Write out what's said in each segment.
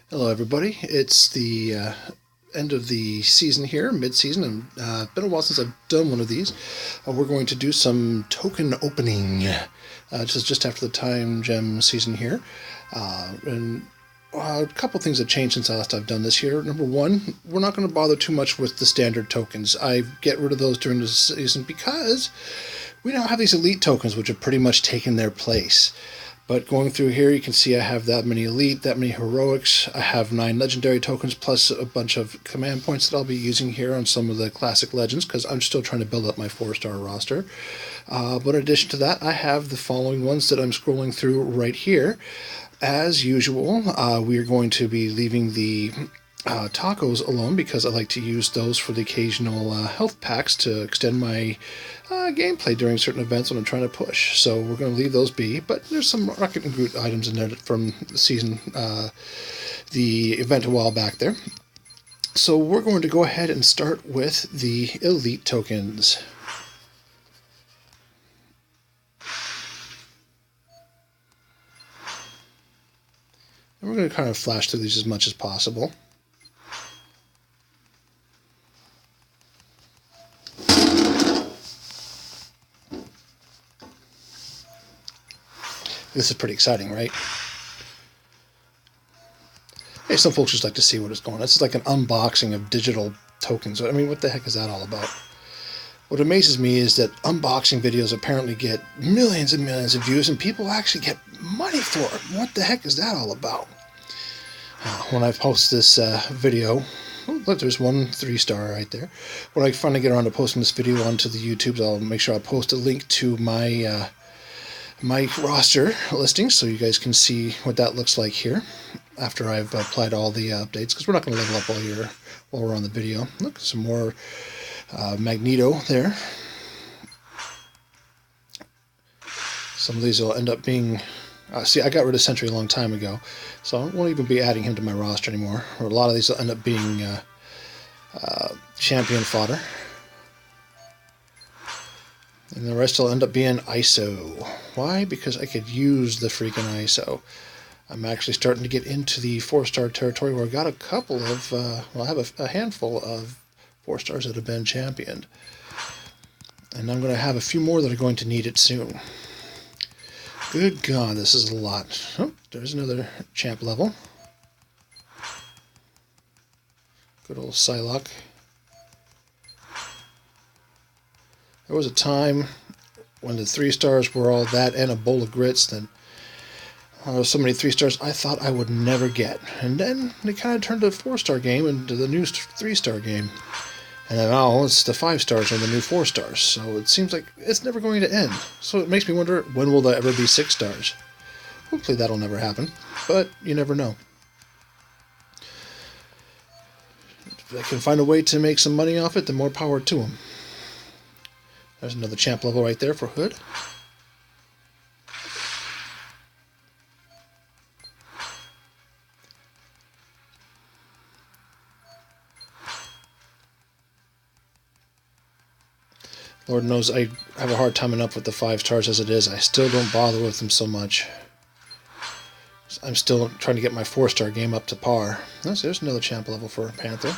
Hello everybody, it's the end of the season here, mid-season, and it's been a while since I've done one of these. We're going to do some token opening, just after the time gem season here. And a couple things have changed since last I've done this year. Number one, we're not going to bother too much with the standard tokens. I get rid of those during the season because we now have these elite tokens which have pretty much taken their place. But going through here, you can see I have that many elite, that many heroics. I have 9 legendary tokens plus a bunch of command points that I'll be using here on some of the classic legends because I'm still trying to build up my 4-star roster. But in addition to that, I have the following ones that I'm scrolling through right here. As usual, we are going to be leaving the tacos alone because I like to use those for the occasional health packs to extend my gameplay during certain events when I'm trying to push. So we're going to leave those be, but there's some Rocket and Groot items in there from the season, the event a while back there. So we're going to go ahead and start with the elite tokens. And we're going to kind of flash through these as much as possible. This is pretty exciting, right? Hey, some folks just like to see what is going on. This is like an unboxing of digital tokens. I mean, what the heck is that all about? What amazes me is that unboxing videos apparently get millions and millions of views, and people actually get money for it. What the heck is that all about? When I post this video, oh, look, there's one 3-star right there. When I finally get around to posting this video onto the YouTubes, I'll make sure I post a link to my my roster listing so you guys can see what that looks like here after I've applied all the updates, because we're not going to level up all year while we're on the video. Look, some more Magneto there. Some of these will end up being see, I got rid of Sentry a long time ago, so I won't even be adding him to my roster anymore. Or a lot of these will end up being champion fodder. And the rest will end up being ISO. Why? Because I could use the freaking ISO. I'm actually starting to get into the 4-star territory where I got a couple of, well, I have a handful of 4-stars that have been championed. And I'm going to have a few more that are going to need it soon. Good God, this is a lot. Oh, there's another champ level. Good old Psylocke. There was a time when the 3-stars were all that and a bowl of grits that there were so many 3-stars I thought I would never get. And then they kind of turned the 4-star game into the new 3-star game. And then now it's the 5-stars and the new 4-stars. So it seems like it's never going to end. So it makes me wonder, when will there ever be 6-stars? Hopefully that'll never happen, but you never know. If they can find a way to make some money off it, then more power to them. There's another champ level right there for Hood. Lord knows I have a hard time enough with the 5-stars as it is. I still don't bother with them so much. I'm still trying to get my 4-star game up to par. There's another champ level for Panther.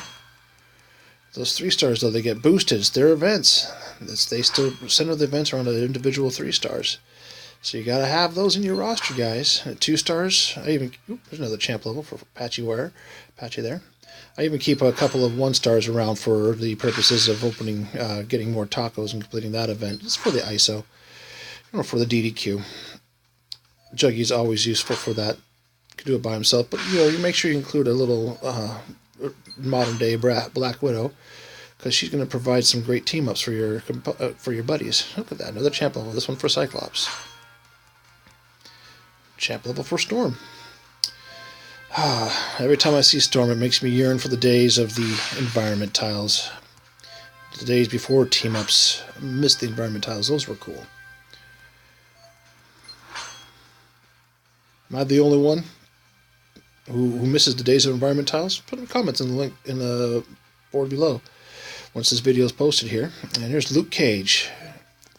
Those 3-stars, though, they get boosted. It's their events. They still center the events around the individual 3-stars. So you got to have those in your roster, guys. 2-stars. There's another champ level for Patchy there. I even keep a couple of 1-stars around for the purposes of opening, getting more tacos and completing that event. It's for the ISO, for the DDQ. Juggy's always useful for that. You can do it by himself, but you make sure you include a little modern day Black Widow, because she's going to provide some great team ups for your buddies. Look at that, another champ level. This one for Cyclops. Champ level for Storm. Every time I see Storm, it makes me yearn for the days of the environment tiles. The days before team ups. I miss the environment tiles. Those were cool. Am I the only one who misses the days of environment tiles? Put in comments in the link in the board below once this video is posted here. And here's Luke Cage,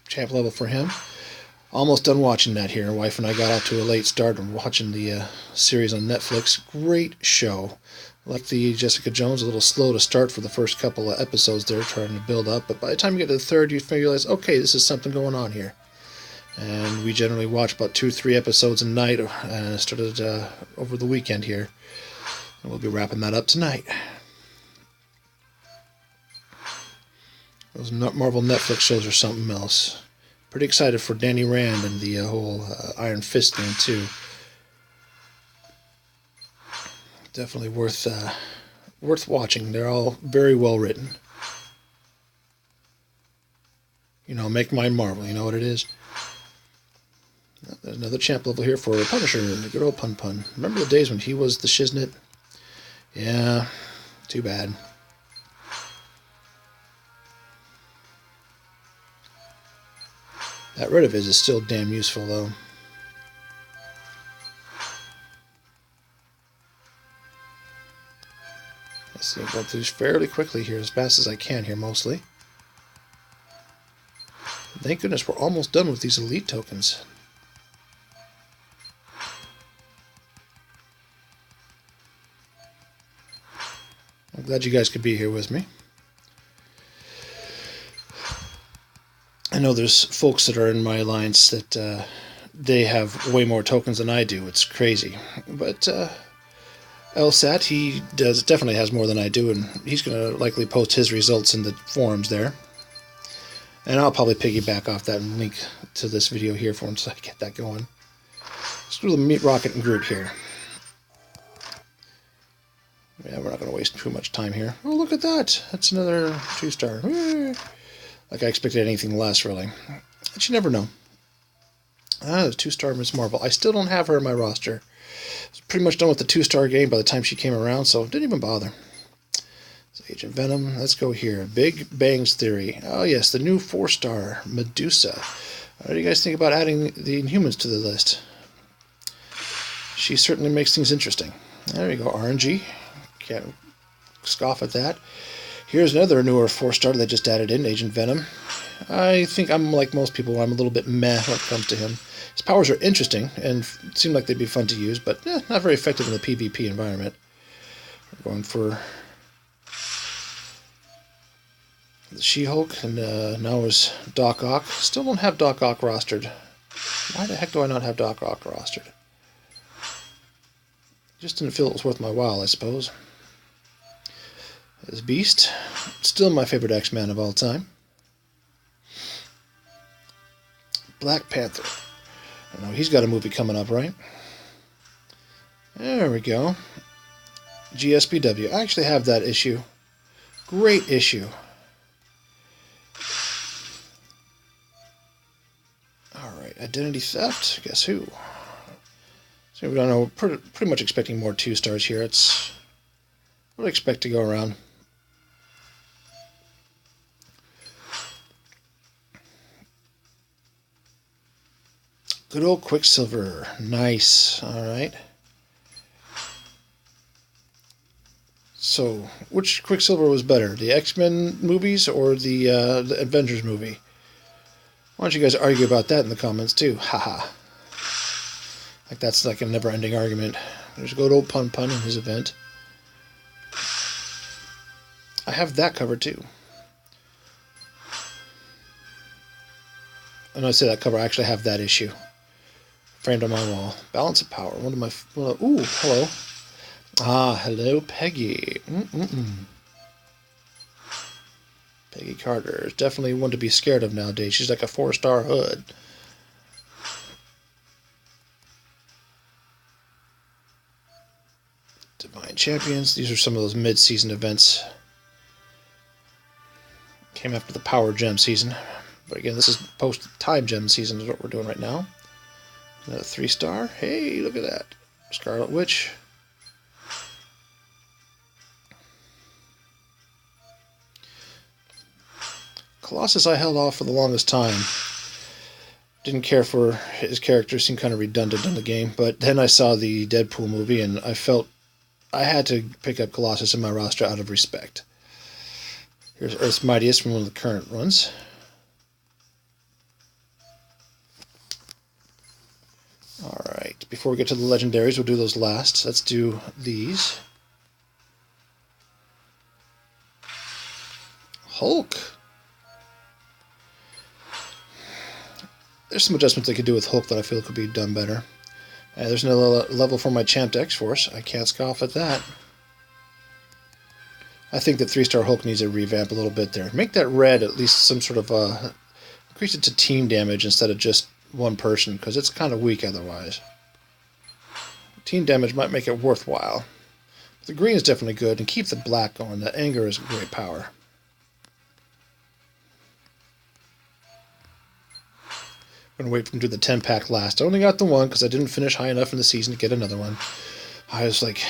champ level for him. Almost done watching that here. Wife and I got out to a late start and watching the series on Netflix. Great show. Like the Jessica Jones, a little slow to start for the first couple of episodes there, trying to build up. But by the time you get to the third, you realize, okay, this is something going on here. And we generally watch about 2-3 episodes a night. Started over the weekend here. And we'll be wrapping that up tonight. Those Marvel Netflix shows are something else. Pretty excited for Danny Rand and the whole Iron Fist thing, too. Definitely worth watching. They're all very well written. You know, make mine Marvel. You know what it is? There's another champ level here for Punisher. Good old Pun Pun. Remember the days when he was the shiznit? Yeah, too bad. That rid of his is still damn useful, though. Let's see, go through fairly quickly here, as fast as I can here, mostly. Thank goodness we're almost done with these elite tokens. I'm glad you guys could be here with me. I know there's folks that are in my alliance that they have way more tokens than I do. It's crazy. But LSAT, he definitely has more than I do, and he's going to likely post his results in the forums there. And I'll probably piggyback off that and link to this video here for him so I get that going. Let's do the Meat Rocket and Groot here. Yeah, we're not going to waste too much time here. Oh, look at that. That's another 2-star. Like I expected anything less, really. But you never know. The 2-star Miss Marvel. I still don't have her in my roster. I was pretty much done with the 2-star game by the time she came around, so didn't even bother. So Agent Venom. Let's go here. Big Bang's Theory. Oh, yes, the new 4-star Medusa. What do you guys think about adding the Inhumans to the list? She certainly makes things interesting. There you go, RNG. Can't scoff at that. Here's another newer 4-star that just added in, Agent Venom. I think I'm like most people. I'm a little bit meh when it comes to him. His powers are interesting and seem like they'd be fun to use, but not very effective in the PvP environment. We're going for the She-Hulk, and now is Doc Ock. Still don't have Doc Ock rostered. Why the heck do I not have Doc Ock rostered? Just didn't feel it was worth my while, I suppose. There's Beast. Still my favorite X-Man of all time. Black Panther. I know he's got a movie coming up, right? There we go. GSPW. I actually have that issue. Great issue. Alright, Identity Theft. Guess who? So we don't know. Pretty much expecting more 2-stars here. It's what I expect to go around. Good old Quicksilver. Nice. Alright. So, which Quicksilver was better? The X-Men movies or the Avengers movie? Why don't you guys argue about that in the comments too? Haha. Like that's like a never-ending argument. There's good old Pun Pun in his event. I have that covered too. And I say that cover, I actually have that issue framed on my wall. Balance of Power. One of my. Ooh, hello. Ah, hello, Peggy. Peggy Carter is definitely one to be scared of nowadays. She's like a 4-star hood. Divine Champions. These are some of those mid-season events. Came after the Power Gem season. But again, this is post-Time Gem season is what we're doing right now. Another 3-star. Hey, look at that. Scarlet Witch. Colossus I held off for the longest time. Didn't care for his character. Seemed kind of redundant in the game. But then I saw the Deadpool movie and I felt I had to pick up Colossus in my roster out of respect. Here's Earth's Mightiest from one of the current ones. Alright, before we get to the legendaries, we'll do those last. Let's do these. Hulk. There's some adjustments they could do with Hulk that I feel could be done better. There's no level for my Champed X-Force. I can't scoff at that. I think that 3-star Hulk needs a revamp a little bit there. Make that red at least some sort of increase it to team damage instead of just one person, because it's kind of weak otherwise. Team damage might make it worthwhile. But the green is definitely good, and keep the black going. That anger is great power. I'm going to wait for him to do the 10-pack last. I only got the one because I didn't finish high enough in the season to get another one. I was like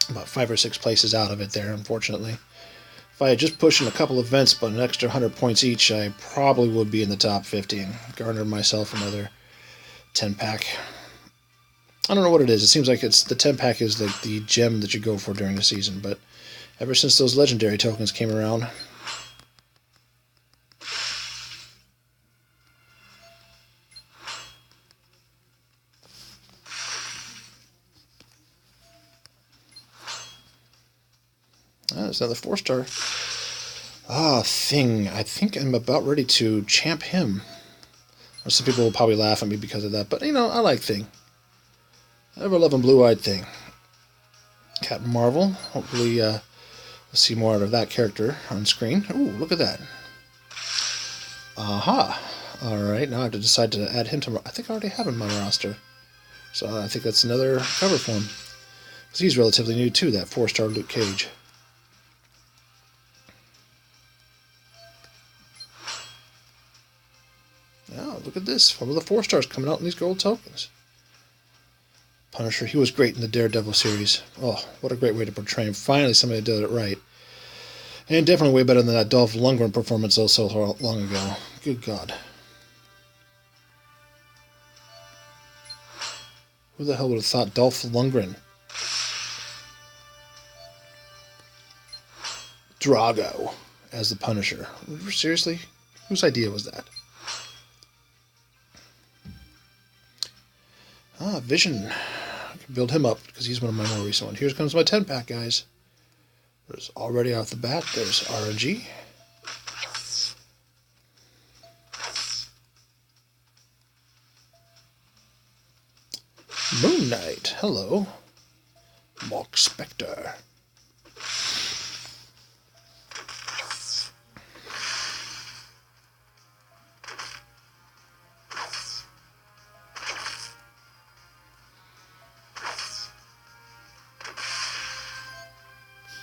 about 5 or 6 places out of it there, unfortunately. If I had just pushed in a couple events but an extra 100 points each, I probably would be in the top 50 and garnered myself another 10-pack. I don't know what it is. It seems like it's the 10-pack is like the gem that you go for during the season, but ever since those legendary tokens came around, there's another 4-star. Thing. I think I'm about ready to champ him. Or some people will probably laugh at me because of that, but you know, I like Thing. Ever loving blue-eyed Thing. Captain Marvel. Hopefully, we'll see more out of that character on screen. Ooh, look at that. Aha. Alright, now I have to decide to add him to... I think I already have him on my roster. So I think that's another cover for him. Because he's relatively new too, that 4-star Luke Cage. Oh, look at this. One of the 4-stars coming out in these gold tokens. Punisher, he was great in the Daredevil series. Oh, what a great way to portray him. Finally, somebody did it right. And definitely way better than that Dolph Lundgren performance so long ago. Good God. Who the hell would have thought Dolph Lundgren? Drago as the Punisher. Seriously? Whose idea was that? Vision. I can build him up because he's one of my more recent ones. Here comes my 10-pack, guys. There's already off the bat, there's RNG. Moon Knight. Hello. Mark Spector.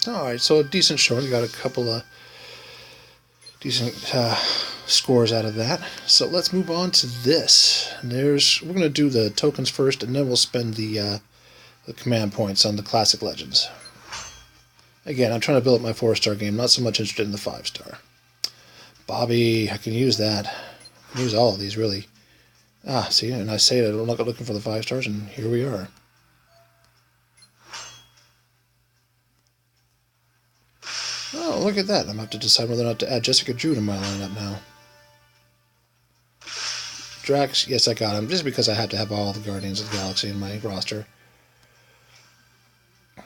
Alright, so a decent showing. Got a couple of decent scores out of that. So let's move on to this. We're going to do the tokens first, and then we'll spend the command points on the classic legends. Again, I'm trying to build up my 4-star game, not so much interested in the 5-star. Bobby, I can use that. I can use all of these, really. See, and I say that I'm not looking for the 5-stars, and here we are. Oh, look at that. I'm going to have to decide whether or not to add Jessica Drew to my lineup now. Drax, yes, I got him, just because I had to have all the Guardians of the Galaxy in my roster.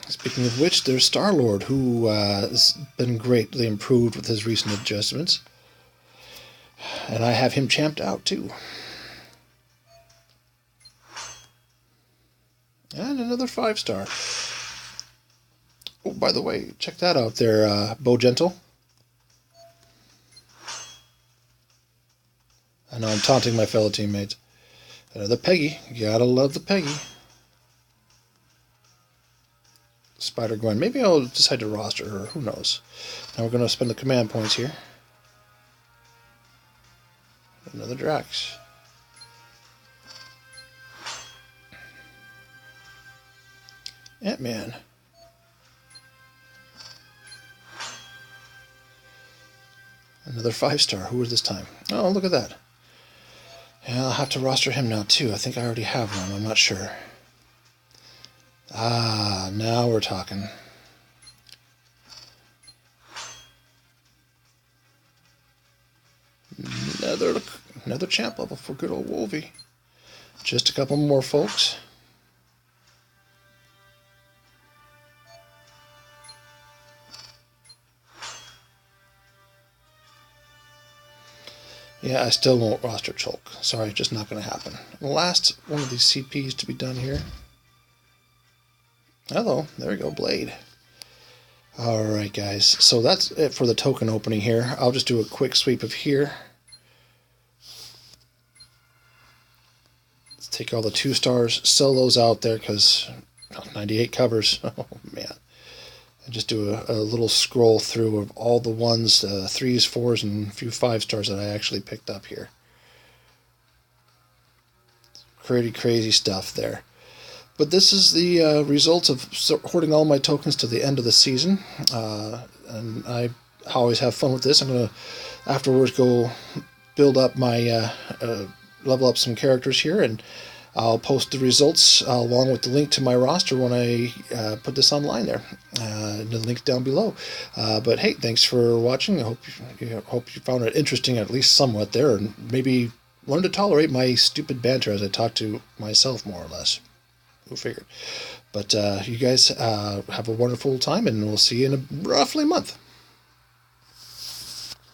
Speaking of which, there's Star-Lord, who has been greatly improved with his recent adjustments. And I have him champed out, too. And another 5-star. Oh, by the way, check that out there, Bo Gentle. I know I'm taunting my fellow teammates. Another Peggy. You gotta love the Peggy. Spider-Gwen. Maybe I'll decide to roster her. Who knows? Now we're going to spend the command points here. Another Drax. Ant-Man. Another 5-star. Who is this time? Oh, look at that. Yeah, I'll have to roster him now, too. I think I already have one. I'm not sure. Now we're talking. Another champ level for good old Wolvie. Just a couple more, folks. Yeah, I still won't roster choke. Sorry, just not going to happen. The last one of these CPs to be done here. Hello, there we go, blade. Alright guys, so that's it for the token opening here. I'll just do a quick sweep of here. Let's take all the 2 stars, sell those out there because 98 covers. Oh man. And just do a little scroll through of all the ones, 3s, 4s, and a few 5 stars that I actually picked up here. Pretty crazy stuff there. But this is the result of hoarding all my tokens to the end of the season. And I always have fun with this. I'm going to afterwards go build up my, level up some characters here, and I'll post the results along with the link to my roster when I put this online there. The link down below. But hey, thanks for watching. I hope you found it interesting, at least somewhat there, and maybe learn to tolerate my stupid banter as I talk to myself more or less. Who figured? But you guys have a wonderful time, and we'll see you in roughly a month.